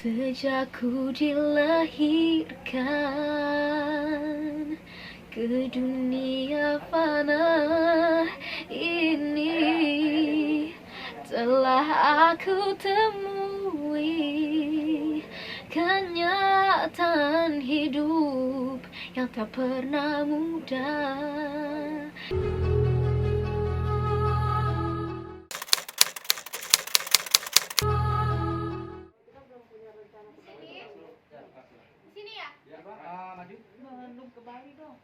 Sejak ku dilahirkan ke dunia fana ini, telah aku temui kenyataan hidup yang tak pernah mudah. Sini ya? Maju. Belum ke Bali dong.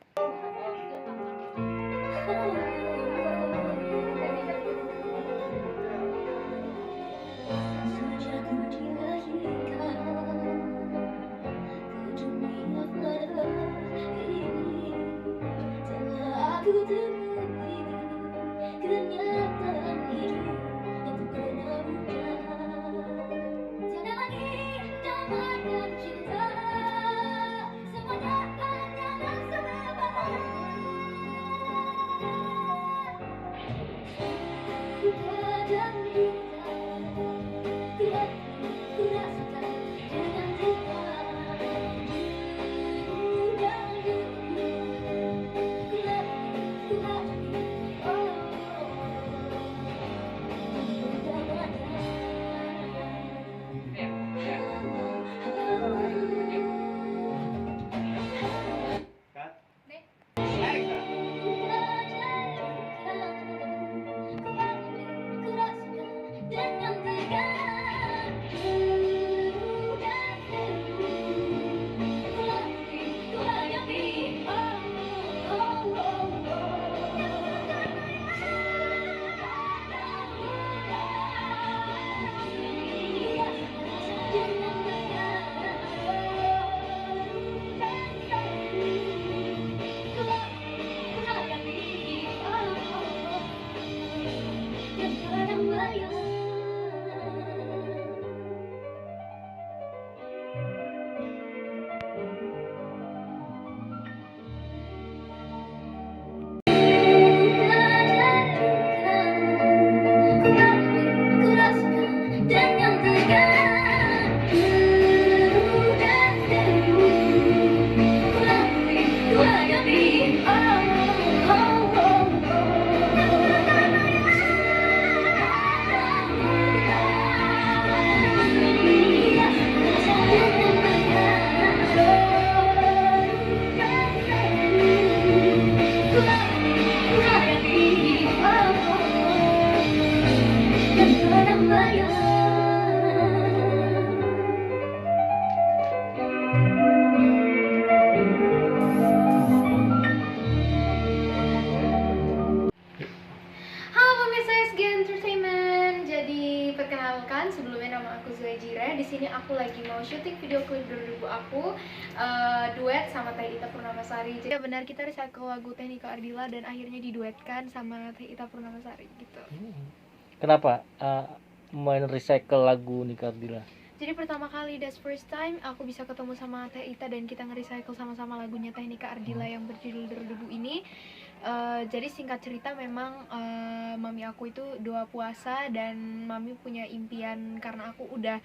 Sejak ku dilahirkan ke dunia fana ini, telah aku temui kenyataan hidup yang tak pernah mudah. Tiada lagi damai dan cinta, semuanya hanyalah sebentar. Ku kadang lupa, ku rasakan dengan jiwa dulu dan dulu. Ku hadapi, oh, Cut. Nih. Halo pemirsa SG Entertainment. Jadi perkenalkan, sebelumnya nama aku Zuejira. Di sini aku lagi mau syuting video klip debut aku, duet sama Teh Ita Purnamasari. Jadi benar kita recycle lagu Teh Nika Ardila dan akhirnya diduetkan sama Teh Ita Purnamasari gitu. Kenapa main recycle lagu Nika Ardila? Jadi pertama kali, that's first time aku bisa ketemu sama Teh Ita dan kita nge-recycle sama-sama lagunya Teh Nika Ardila yang berjudul Debu ini. Jadi singkat cerita memang mami aku itu doa puasa dan mami punya impian karena aku udah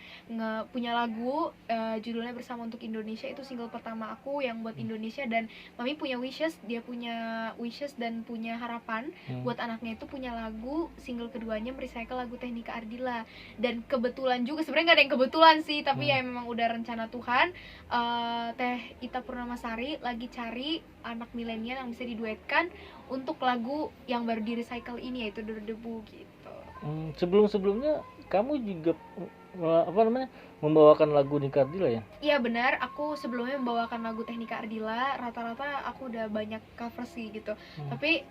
punya lagu judulnya Bersama Untuk Indonesia, itu single pertama aku yang buat Indonesia, dan mami punya dia punya wishes dan punya harapan buat anaknya itu punya lagu single keduanya merecycle lagu Teh Nika Ardila. Dan kebetulan juga, sebenarnya gak ada yang kebetulan sih, tapi ya memang udah rencana Tuhan, Teh Ita Purnamasari lagi cari anak milenial yang bisa diduetkan untuk lagu yang baru di recycle ini, yaitu Debu gitu. Sebelum-sebelumnya kamu juga membawakan lagu Nika Ardila ya? Iya benar, aku sebelumnya membawakan lagu Teh Nika Ardila, rata-rata aku udah banyak cover sih gitu. Tapi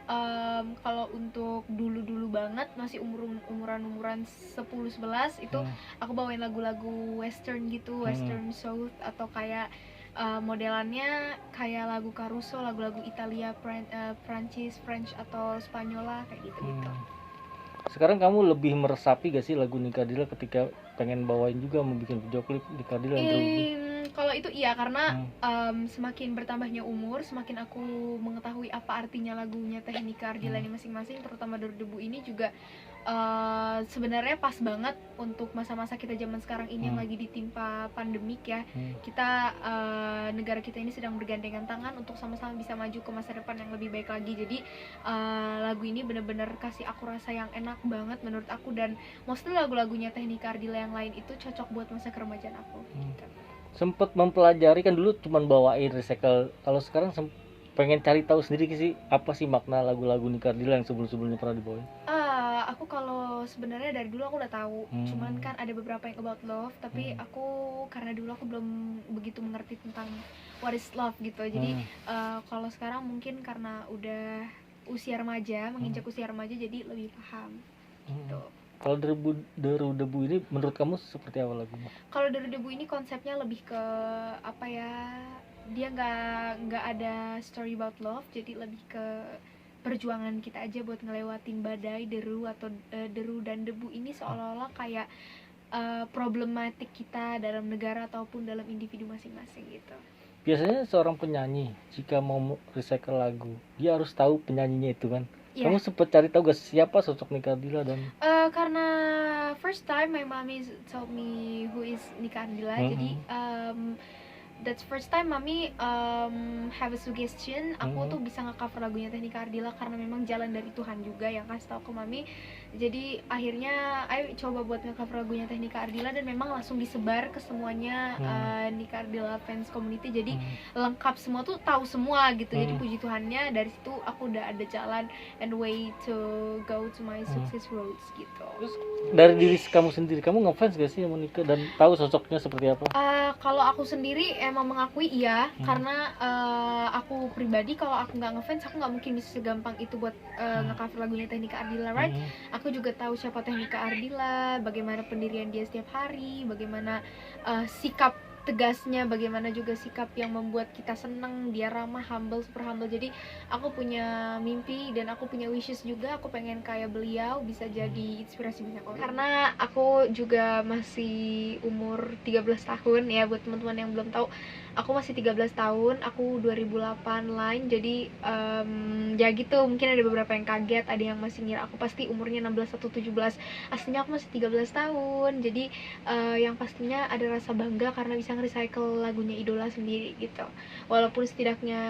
kalau untuk dulu-dulu banget, masih umuran 10-11 itu aku bawain lagu-lagu western gitu, western south, atau kayak modelannya kayak lagu Caruso, lagu-lagu Italia, Prancis, French atau Spanyola kayak gitu-gitu. Sekarang kamu lebih meresapi gak sih lagu Nika Ardila ketika pengen bawain juga mau bikin video klip Nika Ardila yang Debu? Kalau itu iya, karena semakin bertambahnya umur, semakin aku mengetahui apa artinya lagunya Teh Nika Ardila ini masing-masing, terutama Debu ini juga sebenarnya pas banget untuk masa-masa kita zaman sekarang ini yang lagi ditimpa pandemik ya. Kita negara kita ini sedang bergandengan tangan untuk sama-sama bisa maju ke masa depan yang lebih baik lagi. Jadi lagu ini bener-bener kasih aku rasa yang enak banget menurut aku, dan mostly lagu-lagunya Teh Nika Ardila yang lain itu cocok buat masa keremajaan aku. Gitu. Sempet mempelajari kan dulu cuman bawain recycle, kalau sekarang pengen cari tahu sendiri sih apa sih makna lagu-lagu Nika Ardila yang sebelum-sebelumnya pernah dibawain? Aku kalau sebenarnya dari dulu aku udah tahu, cuman kan ada beberapa yang about love, tapi aku karena dulu aku belum begitu mengerti tentang what is love gitu. Jadi kalau sekarang mungkin karena udah usia remaja, menginjak usia remaja, jadi lebih paham gitu. Kalau Deru Debu ini menurut kamu seperti apa lagunya? Kalau Deru Debu ini konsepnya lebih ke apa ya? Dia nggak ada story about love, jadi lebih ke perjuangan kita aja buat ngelewatin badai, deru atau deru dan debu ini seolah-olah kayak problematik kita dalam negara ataupun dalam individu masing-masing gitu. Biasanya seorang penyanyi jika mau recycle lagu, dia harus tahu penyanyinya itu kan. Yeah. Kamu sempet cari tahu gak siapa sosok Nika Ardila? Dan karena first time my mommy told me who is Nika Ardila, jadi that's first time mami have a suggestion aku tuh bisa nge-cover lagunya Teh Nika Ardila karena memang jalan dari Tuhan juga yang kasih tahu ke mami. Jadi akhirnya ayo coba buat nge-cover lagunya Teh Nika Ardila, dan memang langsung disebar ke semuanya Nika Ardila fans community. Jadi lengkap semua tuh, tahu semua gitu. Jadi puji Tuhannya dari situ aku udah ada jalan and way to go to my success roads gitu. Terus dari diri kamu sendiri, kamu ngefans gak sih sama Nika dan tahu sosoknya seperti apa? Kalau aku sendiri emang mengakui iya, karena aku pribadi kalau aku nggak ngefans aku nggak mungkin bisa segampang itu buat nge-cover lagunya Teh Nika Ardila, right? Aku juga tahu siapa Teh Nika Ardila, bagaimana pendirian dia setiap hari, bagaimana sikap tegasnya, bagaimana juga sikap yang membuat kita senang. Dia ramah, humble, super humble. Jadi aku punya mimpi dan aku punya wishes juga, aku pengen kayak beliau, bisa jadi inspirasi banyak orang. Karena aku juga masih umur 13 tahun ya, buat teman-teman yang belum tahu, aku masih 13 tahun, aku 2008 line. Jadi ya gitu, mungkin ada beberapa yang kaget, ada yang masih ngira aku pasti umurnya 16 atau 17. Aslinya aku masih 13 tahun. Jadi yang pastinya ada rasa bangga karena bisa nge-recycle lagunya idola sendiri gitu. Walaupun setidaknya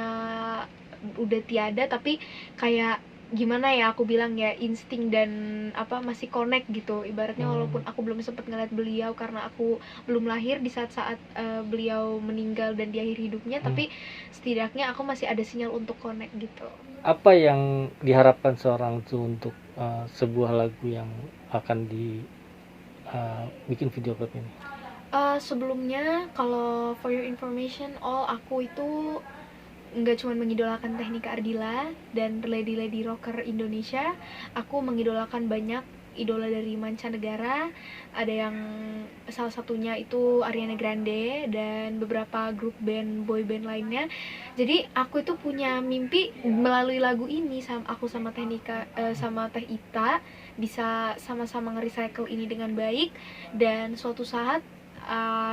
udah tiada, tapi kayak gimana ya aku bilang ya, insting dan apa masih connect gitu. Ibaratnya walaupun aku belum sempat ngeliat beliau karena aku belum lahir di saat-saat beliau meninggal dan di akhir hidupnya, tapi setidaknya aku masih ada sinyal untuk connect gitu. Apa yang diharapkan seorang itu untuk sebuah lagu yang akan bikin video klip ini? Sebelumnya, kalau for your information, aku itu nggak cuma mengidolakan Teh Nika Ardila dan lady rocker Indonesia. Aku mengidolakan banyak idola dari mancanegara. Ada yang salah satunya itu Ariana Grande dan beberapa grup band, boy band lainnya. Jadi aku itu punya mimpi melalui lagu ini, aku sama Teh Nika, sama Teh Ita bisa sama-sama nge-recycle ini dengan baik, dan suatu saat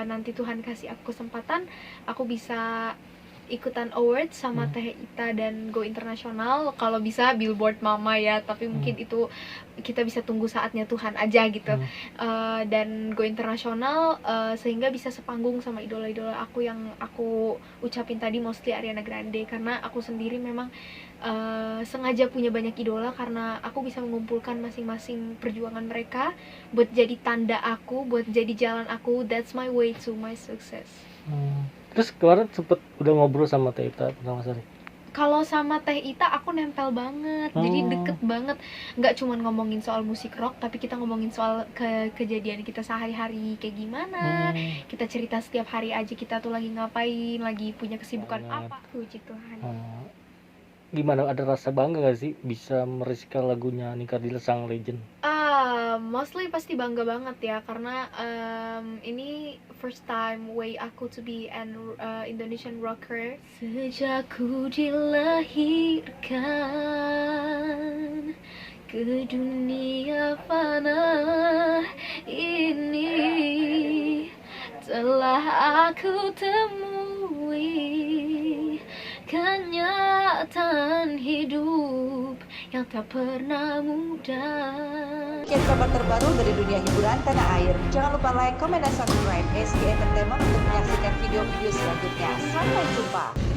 nanti Tuhan kasih aku kesempatan, aku bisa ikutan awards sama Teh Ita dan go internasional. Kalau bisa Billboard Mama ya, tapi mungkin itu kita bisa tunggu saatnya Tuhan aja gitu. Dan go internasional sehingga bisa sepanggung sama idola-idola aku yang aku ucapin tadi, mostly Ariana Grande. Karena aku sendiri memang sengaja punya banyak idola karena aku bisa mengumpulkan masing-masing perjuangan mereka buat jadi tanda aku, buat jadi jalan aku. That's my way to my success. Terus kemarin sempet udah ngobrol sama Teh Ita pertama kali? Kalau sama Teh Ita aku nempel banget, jadi deket banget. Nggak cuma ngomongin soal musik rock, tapi kita ngomongin soal kejadian kita sehari-hari kayak gimana. Kita cerita setiap hari aja kita tuh lagi ngapain, lagi punya kesibukan apa. Puji Tuhan. Gimana, ada rasa bangga gak sih bisa merecycle lagunya Nika Ardila sang legend? Mostly pasti bangga banget ya, karena ini first time way aku to be an Indonesian rocker. Sejak ku dilahirkan ke dunia fana ini, telah aku temui kenyataan hidup yang tak pernah mudah. Sekian kabar terbaru dari dunia hiburan tanah air. Jangan lupa like, comment, dan subscribe SG Entertainment untuk menyaksikan video-video selanjutnya. Sampai jumpa.